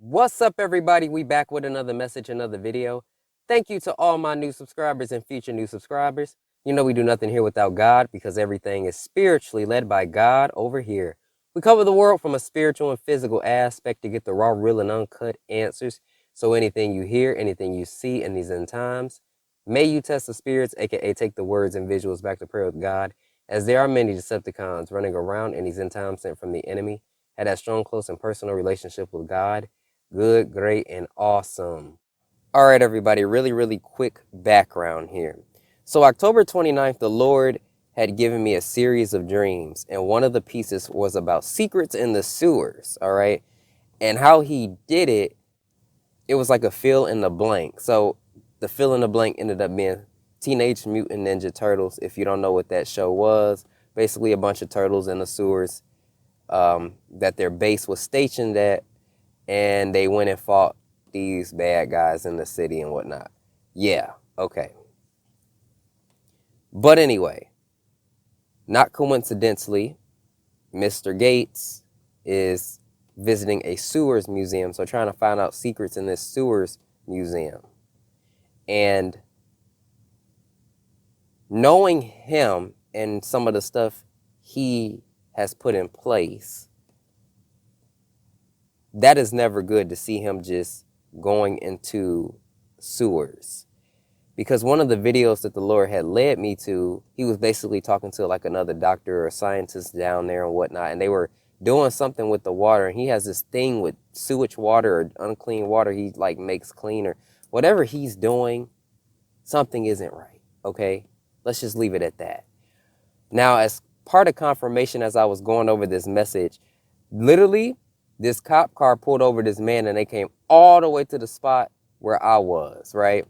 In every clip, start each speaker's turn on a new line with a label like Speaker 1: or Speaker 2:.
Speaker 1: What's up, everybody? We back with another message, another video. Thank you to all my new subscribers and future new subscribers. You know we do nothing here without God because everything is spiritually led by God over here. We cover the world from a spiritual and physical aspect to get the raw, real, and uncut answers. So anything you hear, anything you see in these end times, may you test the spirits, aka take the words and visuals back to prayer with God, as there are many Decepticons running around in these end times sent from the enemy. Had that strong, close, and personal relationship with God. Good, great, and awesome. All right, everybody, really quick background here. So October 29th, the Lord had given me a series of dreams, and one of the pieces was about secrets in the sewers, all right? And how he did it, it was like a fill in the blank. So the fill in the blank ended up being Teenage Mutant Ninja Turtles. If you don't know what that show was, basically a bunch of turtles in the sewers that their base was stationed at, and they went and fought these bad guys in the city and whatnot. Yeah, okay. But anyway, not coincidentally, Mr. Gates is visiting a sewers museum, so trying to find out secrets in this sewers museum. And knowing him and some of the stuff he has put in place, that is never good to see him just going into sewers. Because one of the videos that the Lord had led me to, he was basically talking to like another doctor or scientist down there and whatnot, and they were doing something with the water, and he has this thing with sewage water or unclean water he like makes cleaner. Whatever he's doing, something isn't right, okay? Let's just leave it at that. Now, as part of confirmation, as I was going over this message, literally, this cop car pulled over this man and they came all the way to the spot where I was, right?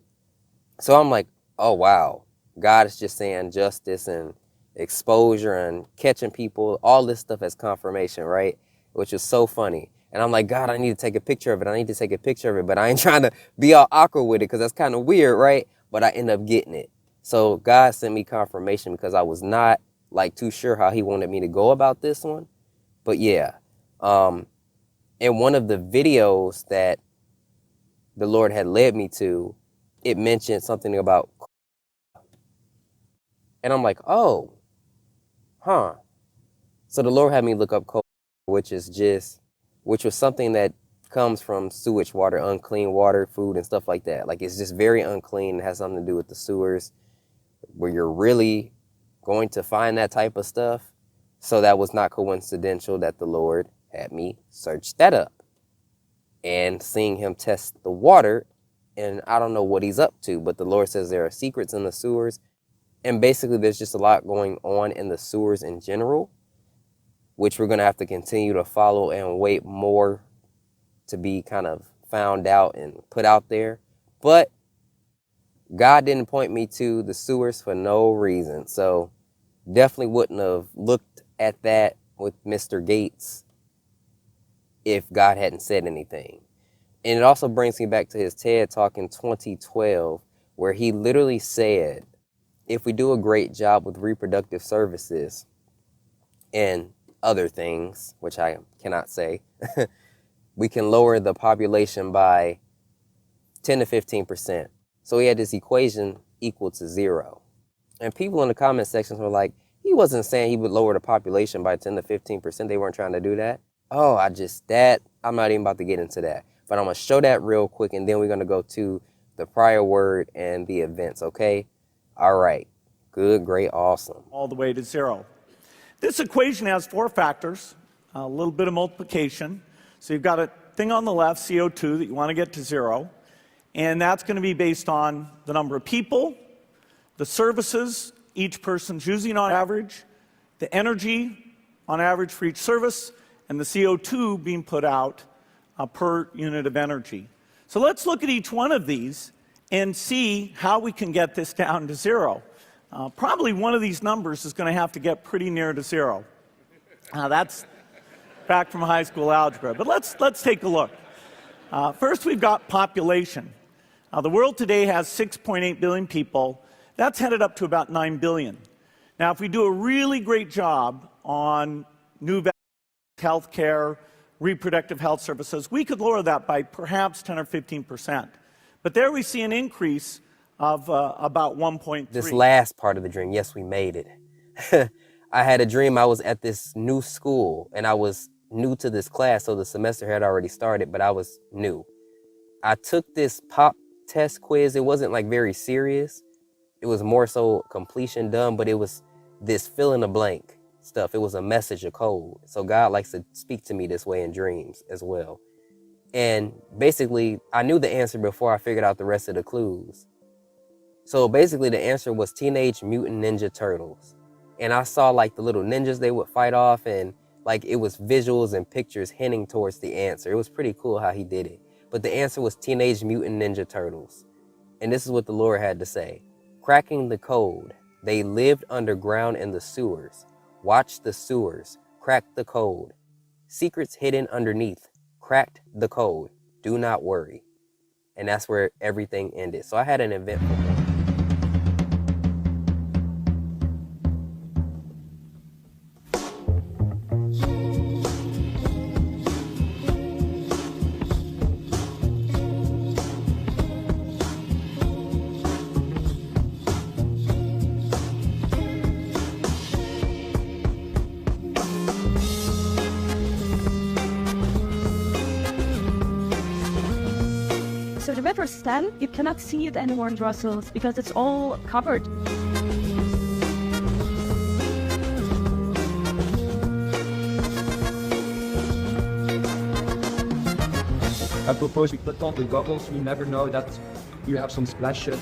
Speaker 1: So I'm like, oh, wow. God is just saying justice and exposure and catching people, all this stuff as confirmation, right? Which is so funny. And I'm like, God, I need to take a picture of it. I need to take a picture of it. But I ain't trying to be all awkward with it because that's kind of weird, right? But I end up getting it. So God sent me confirmation because I was not like too sure how he wanted me to go about this one. But yeah. In one of the videos that the Lord had led me to, it mentioned something about, and I'm like, oh, huh. So the Lord had me look up cold, which was something that comes from sewage water, unclean water, food and stuff like that. Like it's just very unclean. It has something to do with the sewers where you're really going to find that type of stuff. So that was not coincidental that the Lord had me search that up. And seeing him test the water, and I don't know what he's up to, but the Lord says there are secrets in the sewers, and basically there's just a lot going on in the sewers in general, which we're going to have to continue to follow and wait more to be kind of found out and put out there. But God didn't point me to the sewers for no reason, so definitely wouldn't have looked at that with Mr. Gates if God hadn't said anything. And it also brings me back to his TED Talk in 2012, where he literally said, if we do a great job with reproductive services and other things, which I cannot say, we can lower the population by 10 to 15%. So he had this equation equal to 0. And people in the comment sections were like, he wasn't saying he would lower the population by 10 to 15%. They weren't trying to do that. Oh, I'm not even about to get into that. But I'm going to show that real quick, and then we're going to go to the prior word and the events, okay? All right. Good, great, awesome.
Speaker 2: All the way to 0. This equation has 4 factors, a little bit of multiplication. So you've got a thing on the left, CO2, that you want to get to 0. And that's going to be based on the number of people, the services each person's using on average, the energy on average for each service, and the CO2 being put out per unit of energy. So let's look at each one of these and see how we can get this down to 0. Probably one of these numbers is going to have to get pretty near to 0. That's back from high school algebra. But let's take a look. First, we've got population. The world today has 6.8 billion people. That's headed up to about 9 billion. Now, if we do a really great job on new health care, reproductive health services. We could lower that by perhaps 10 or 15%. But there we see an increase of about 1.3.
Speaker 1: This last part of the dream, yes, we made it. I had a dream I was at this new school, and I was new to this class, so the semester had already started, but I was new. I took this pop test quiz. It wasn't like very serious. It was more so completion done, but it was this fill in the blank stuff. It was a message, a code. So God likes to speak to me this way in dreams as well. And basically, I knew the answer before I figured out the rest of the clues. So basically, the answer was Teenage Mutant Ninja Turtles. And I saw like the little ninjas they would fight off, and like it was visuals and pictures hinting towards the answer. It was pretty cool how he did it. But the answer was Teenage Mutant Ninja Turtles. And this is what the Lord had to say. Cracking the code. They lived underground in the sewers. Watch the sewers. Crack the code. Secrets hidden underneath. Cracked the code. Do not worry. And that's where everything ended. So I had an eventful moment.
Speaker 3: So the river stand, you cannot see it anymore in Brussels because it's all covered.
Speaker 4: I propose we put on the goggles. We never know that you have some splashes.